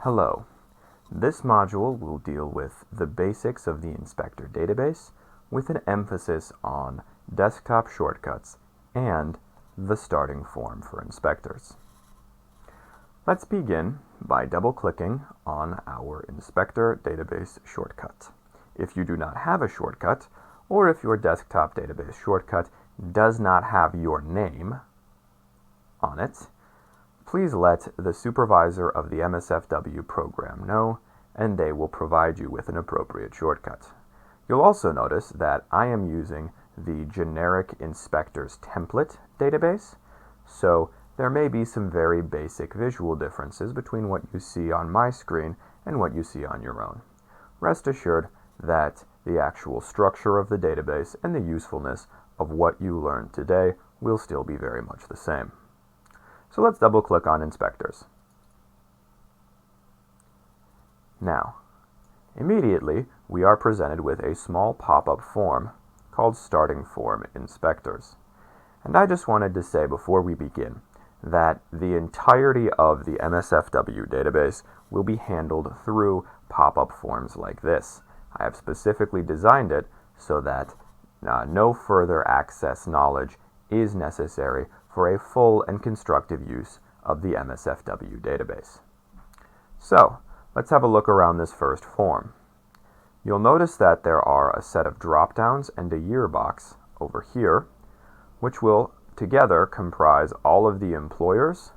Hello. This module will deal with the basics of the inspector database with an emphasis on desktop shortcuts and the starting form for inspectors. Let's begin by double-clicking on our inspector database shortcut. If you do not have a shortcut, or if your desktop database shortcut does not have your name on it, please let the supervisor of the MSFW program know, and they will provide you with an appropriate shortcut. You'll also notice that I am using the generic inspectors template database, so there may be some very basic visual differences between what you see on my screen and what you see on your own. Rest assured that the actual structure of the database and the usefulness of what you learned today will still be very much the same. So let's double-click on inspectors. Now, immediately we are presented with a small pop-up form called Starting Form Inspectors. And I just wanted to say before we begin that the entirety of the MSFW database will be handled through pop-up forms like this. I have specifically designed it so that no further access knowledge is necessary for a full and constructive use of the MSFW database. So, let's have a look around this first form. You'll notice that there are a set of drop-downs and a year box over here, which will together comprise all of the employers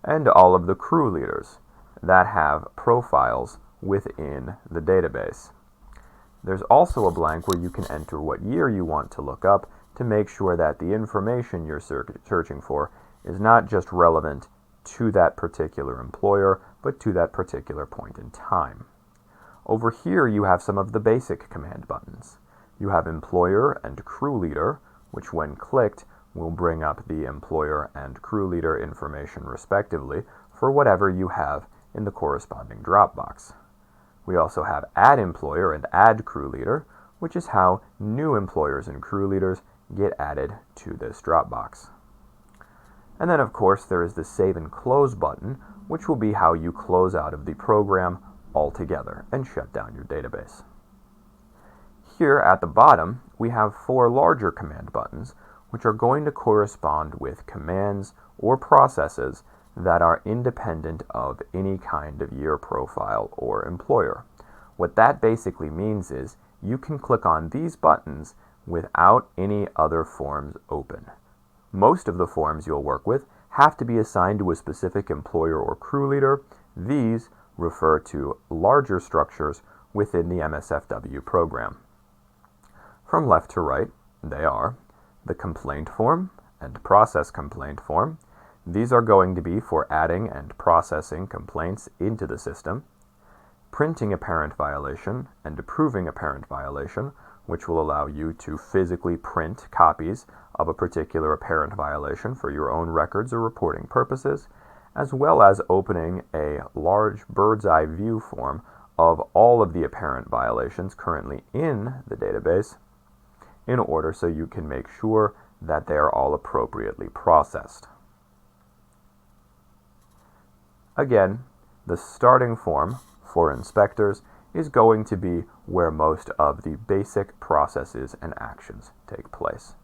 and all of the crew leaders that have profiles within the database. There's also a blank where you can enter what year you want to look up to make sure that the information you're searching for is not just relevant to that particular employer, but to that particular point in time. Over here you have some of the basic command buttons. You have employer and crew leader, which when clicked will bring up the employer and crew leader information respectively for whatever you have in the corresponding drop box. We also have add employer and add crew leader, which is how new employers and crew leaders get added to this Dropbox. And then of course there is the Save and Close button, which will be how you close out of the program altogether and shut down your database. Here at the bottom we have 4 larger command buttons, which are going to correspond with commands or processes that are independent of any kind of year profile or employer. What that basically means is you can click on these buttons without any other forms open. Most of the forms you'll work with have to be assigned to a specific employer or crew leader. These refer to larger structures within the MSFW program. From left to right, they are the complaint form and process complaint form. These are going to be for adding and processing complaints into the system, printing a parent violation and approving a parent violation, which will allow you to physically print copies of a particular apparent violation for your own records or reporting purposes, as well as opening a large bird's eye view form of all of the apparent violations currently in the database in order so you can make sure that they are all appropriately processed. Again, the starting form for inspectors is going to be where most of the basic processes and actions take place.